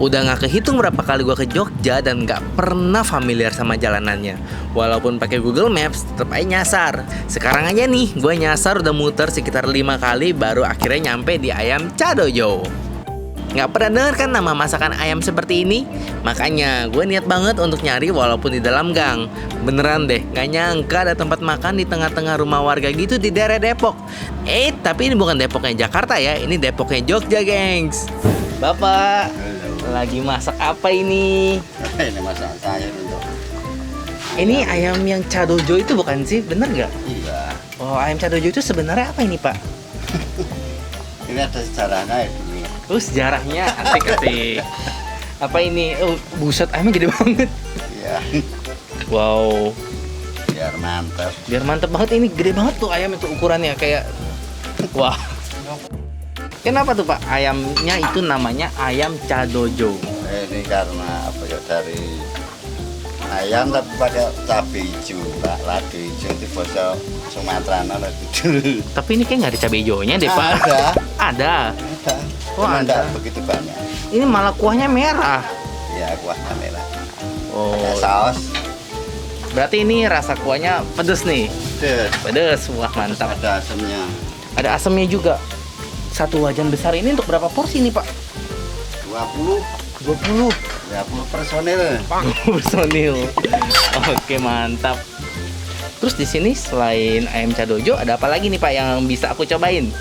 Udah gak kehitung berapa kali gue ke Jogja dan gak pernah familiar sama jalanannya. Walaupun pakai Google Maps, tetep aja nyasar. Sekarang aja nih, gue nyasar udah muter sekitar 5 kali baru akhirnya nyampe di Ayam Cadojo. Gak pernah denger kan nama masakan ayam seperti ini? Makanya gue niat banget untuk nyari walaupun di dalam gang. Beneran deh, gak nyangka ada tempat makan di tengah-tengah rumah warga gitu di daerah Depok. Tapi ini bukan Depoknya Jakarta ya, ini Depoknya Jogja, gengs. Bapak, lagi masak apa ini? Ini masak saya untuk. Ini ayam yang Cadojo itu bukan sih? Bener nggak? Iya. Oh, ayam Cadojo itu sebenarnya apa ini, Pak? Ini ada sejarahnya itu. Oh, sejarahnya asik-asik. Apa ini? Oh, buset, ayamnya gede banget. Iya. Wow. Biar mantap. Biar mantep banget, ini gede banget tuh ayam itu ukurannya kayak. Wah. Kenapa tuh Pak? Ayamnya itu namanya ayam Cadojo. Ini karena apa ya, dari ayam tapi pakai cabai hijau, Pak. Lado hijau itu bahasa Sumatera itu. Tapi ini kayak nggak ada cabai hijaunya deh Pak. Ada. Ada. Ada. Oh, Cuma ada. enggak begitu banyak. Ini malah kuahnya merah. Ya, kuahnya merah. Oh. Ada saus. Berarti ini rasa kuahnya pedes nih. Pedes. Pedes, wah mantap. Ada asamnya. Ada asamnya juga. Satu wajan besar ini untuk berapa porsi nih Pak? 20. 20 personil. personil. Oke, mantap. Terus di sini selain ayam Cadojo ada apa lagi nih Pak yang bisa aku cobain?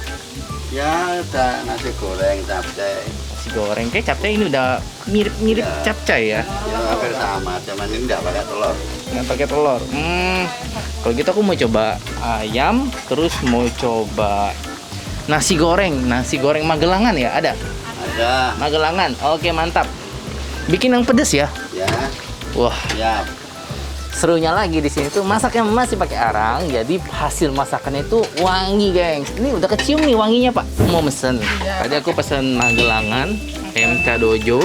Ya, ada nasi goreng, capcay. Nasi goreng, kayak capcay ini udah mirip-mirip Ya. capcay ya. Ya, hampir sama, cuman ini enggak pakai telur. Nggak pakai telur. Kalau gitu aku mau coba ayam, terus mau coba nasi goreng Magelangan ya, ada? Ada. Magelangan. Oke, mantap. Bikin yang pedes ya. Ya, Wah, ya. serunya lagi di sini tuh masaknya masih pakai arang, jadi hasil masakannya itu wangi, gengs. Ini udah kecium nih wanginya, Pak. Mau mesen. Tadi aku pesen Magelangan, ayam Cadojo.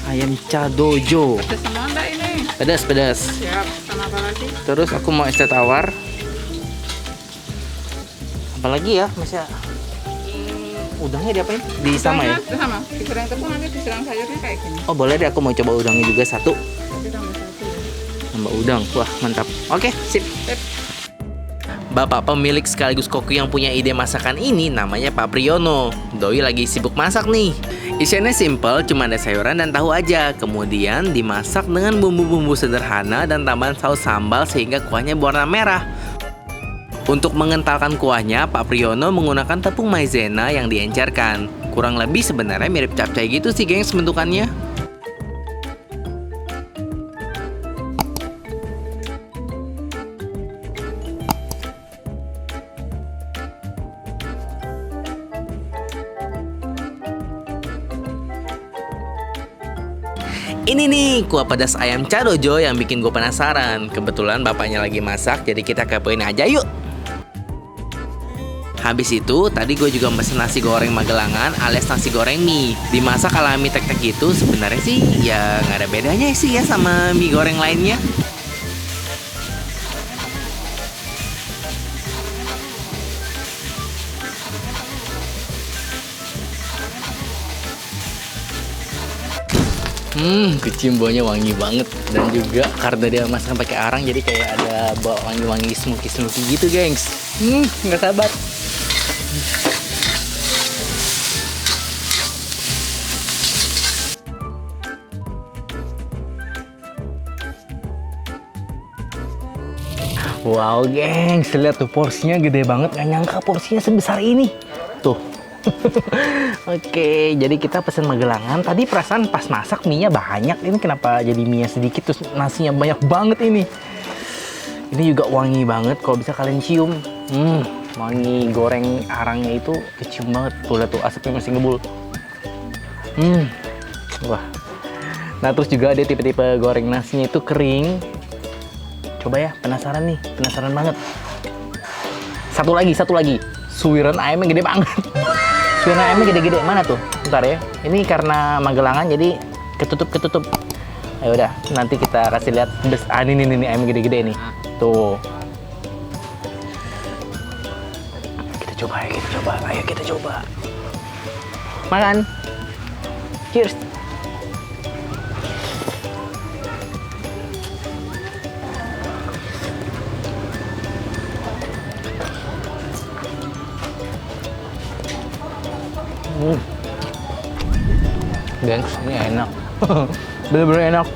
Ayam Cadojo. Pedas semua enggak ini? Pedas. Siap. Sama apa lagi? Terus aku mau es teh tawar. Apalagi ya, Mas ya? Udangnya diapain? Di sama ya? Sama. Digoreng tepung nanti disiram sayurnya kayak gini. Oh, boleh deh, aku mau coba udangnya juga satu. Tapi tambah satu ya. Tambah udang. Wah, mantap. Oke, sip. Sip. Bapak pemilik sekaligus koki yang punya ide masakan ini namanya Pak Priyono. Doi lagi sibuk masak nih. Isiannya simple, cuma ada sayuran dan tahu aja. Kemudian dimasak dengan bumbu-bumbu sederhana dan tambahan saus sambal sehingga kuahnya berwarna merah. Untuk mengentalkan kuahnya, Pak Priyono menggunakan tepung maizena yang diencerkan. Kurang lebih sebenarnya mirip capcay gitu sih, gengs, bentukannya. Ini nih kuah pedas ayam Cadojo yang bikin gue penasaran. Kebetulan bapaknya lagi masak, jadi kita kepoin aja yuk. Habis itu, tadi gue juga pesen nasi goreng Magelangan alias nasi goreng mie. Dimasak ala mie tek-tek gitu, sebenarnya sih ya nggak ada bedanya sih ya sama mie goreng lainnya. Kecium baunya wangi banget. Dan juga karena dia masak pakai arang, jadi kayak ada bau wangi-wangi smoky-smoky gitu, gengs. Nggak sabar. Wow, gengs, lihat tuh porsinya gede banget. Nggak nyangka porsinya sebesar ini. Tuh. Oke, jadi kita pesen Magelangan. Tadi perasaan pas masak mie-nya banyak. Ini kenapa jadi mie-nya sedikit terus nasinya banyak banget ini? Ini juga wangi banget. Kalau bisa kalian cium, wangi goreng arangnya itu kecium banget. Tuh lihat tuh asapnya masih ngebul. Wah. Nah terus juga ada tipe-tipe goreng nasinya itu kering. Coba ya, penasaran nih, penasaran banget. Satu lagi. suiran ayamnya gede banget. Suiran ayamnya gede-gede. Mana tuh? Bentar ya. Ini karena Magelangan jadi ketutup. Ayo udah, nanti kita kasih lihat. Ini ayamnya gede-gede nih. Tuh. Kita coba. Ayo kita coba. Makan. Cheers. Gengs, ini enak. Bener-bener enak.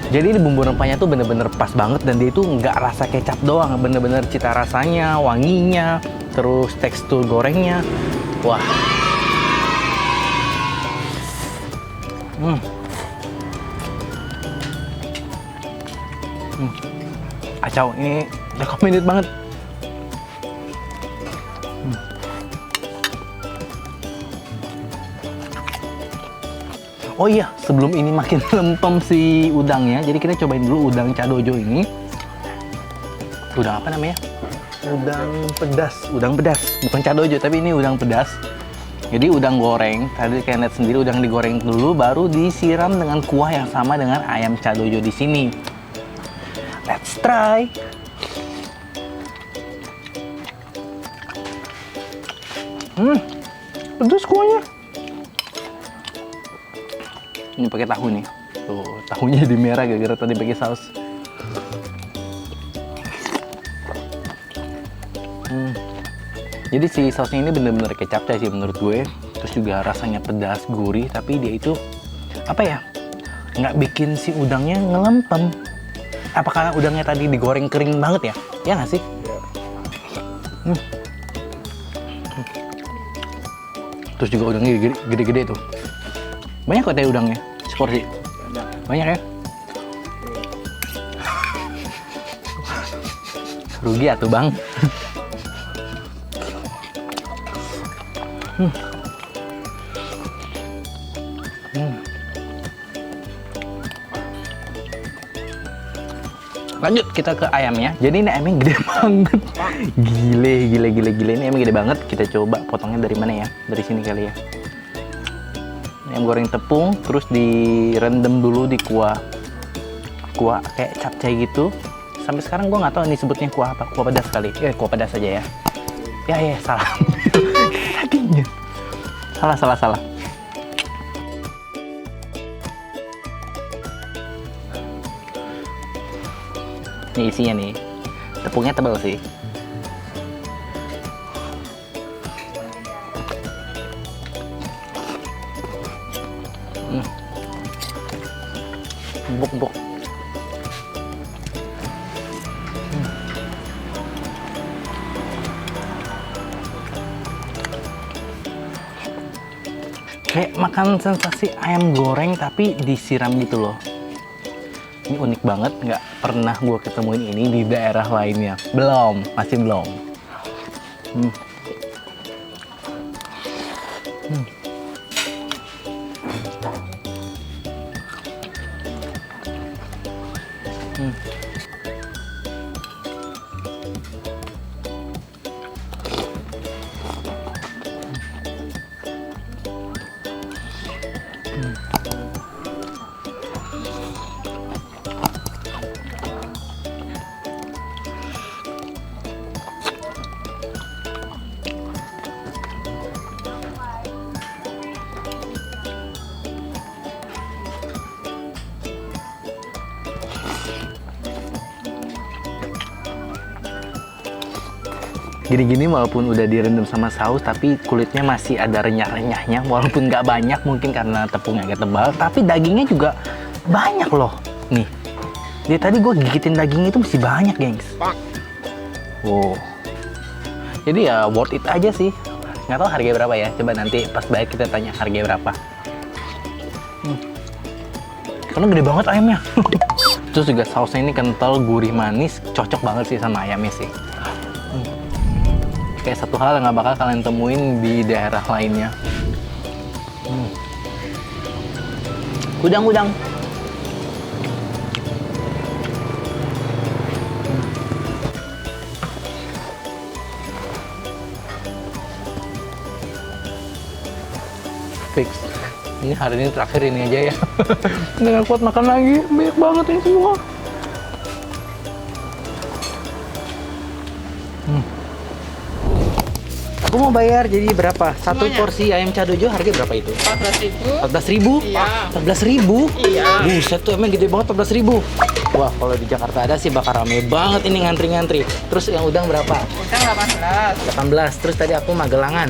Jadi di bumbu rempahnya tuh bener-bener pas banget, dan dia itu nggak rasa kecap doang, bener-bener cita rasanya, wanginya, terus tekstur gorengnya. Wah. Acau, ini recommended banget. Oh iya, sebelum ini makin lempem si udangnya, jadi kita cobain dulu udang Cadojo ini. Udang apa namanya? Udang pedas. Bukan Cadojo, tapi ini udang pedas. Jadi udang goreng, tadi kalian lihat sendiri udang digoreng dulu, baru disiram dengan kuah yang sama dengan ayam Cadojo di sini. Let's try. Pedas kuahnya. Ini pakai tahu nih. Tuh, tahunya jadi merah gara-gara tadi pakai saus. Jadi si sausnya ini bener-bener kecap sih menurut gue. Terus juga rasanya pedas, gurih, tapi dia itu apa ya? Nggak bikin si udangnya ngelempem. Apakah udangnya tadi digoreng kering banget ya? Ya nggak sih? Terus juga udangnya gede-gede tuh. Banyak kok teh udangnya, seporsi. Banyak ya? Rugi atuh bang. Lanjut kita ke ayamnya. Jadi ini ayamnya gede banget. Gile. Ini ayamnya gede banget. Kita coba potongnya dari mana ya? Dari sini kali ya. Ayam goreng tepung, terus direndam dulu di kuah kayak capcay gitu. Sampai sekarang gue nggak tahu ini sebutnya kuah apa, kuah pedas kali. Kuah pedas aja ya. Ya salah. Tadinya salah. Ini isinya nih, tepungnya tebal sih. Empuk. Kayak makan sensasi ayam goreng tapi disiram gitu loh. Ini unik banget, nggak pernah gue ketemuin ini di daerah lainnya. Masih belum. Gini-gini walaupun udah direndam sama saus, tapi kulitnya masih ada renyah-renyahnya. Walaupun nggak banyak mungkin karena tepungnya agak tebal, tapi dagingnya juga banyak loh. Nih, dia tadi gue gigitin dagingnya itu masih banyak, gengs. Wow. Jadi ya worth it aja sih. Nggak tahu harganya berapa ya. Coba nanti pas bayar kita tanya harganya berapa. Karena gede banget ayamnya. Terus juga sausnya ini kental, gurih, manis. Cocok banget sih sama ayamnya sih. Kayak satu hal yang nggak bakal kalian temuin di daerah lainnya. Udang. fix. Ini hari ini terakhir ini aja ya. Nggak kuat makan lagi, banyak banget ini semua. Aku mau bayar jadi berapa? Satu Semuanya. porsi ayam cadojo harga berapa itu? 14.000. 14.000? Iya. 14.000? Iya. Buset tuh emang gede banget 14.000. Wah, kalau di Jakarta ada sih bakal rame banget ini ngantri-ngantri. Terus yang udang berapa? Udang 18. 18. Terus tadi aku magelangan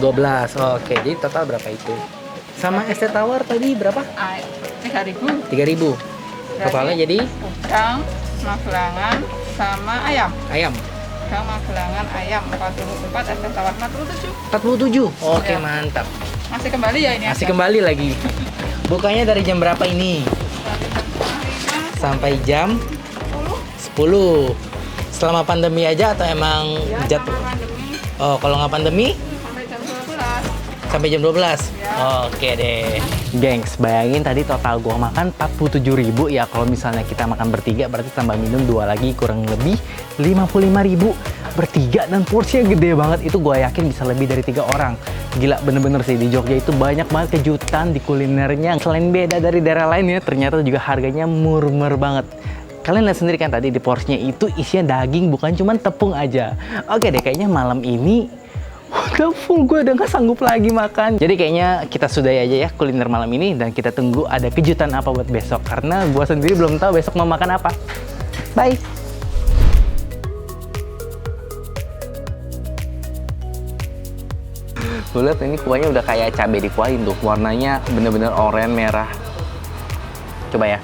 12. 12. Oke, jadi total berapa itu? Sama es teh tawar tadi berapa? 3.000. 3.000. Totalnya jadi Udang, magelangan, sama ayam. ayam Udang, magelangan, ayam 44, es teh tawar 47. 47. Oke, Iya. mantap. Masih kembali ya ini? Masih kembali lagi. Bukanya dari jam berapa ini? Sampai jam 10. Selama pandemi aja atau emang Ya, jatuh? sama pandemi Oh, kalau nggak pandemi sampai jam 12. sampai jam 12. Ya. Oke deh. Gengs, bayangin tadi total gua makan 47.000 ya. Kalau misalnya kita makan bertiga berarti tambah minum 2 lagi kurang lebih 55.000 bertiga, dan porsinya gede banget. Itu gua yakin bisa lebih dari 3 orang. Gila, bener-bener sih di Jogja itu banyak banget kejutan di kulinernya. Selain beda dari daerah lain ya, ternyata juga harganya murmer banget. Kalian lihat sendiri kan tadi di porsinya itu isinya daging, bukan cuma tepung aja. Oke deh, kayaknya malam ini udah full, gue udah nggak sanggup lagi makan. Jadi kayaknya kita sudahi aja ya kuliner malam ini, dan kita tunggu ada kejutan apa buat besok. Karena gue sendiri belum tahu besok mau makan apa. Bye! Lu lihat ini kuahnya udah kayak cabai dikuahin tuh. Warnanya bener-bener oranye merah. Coba ya.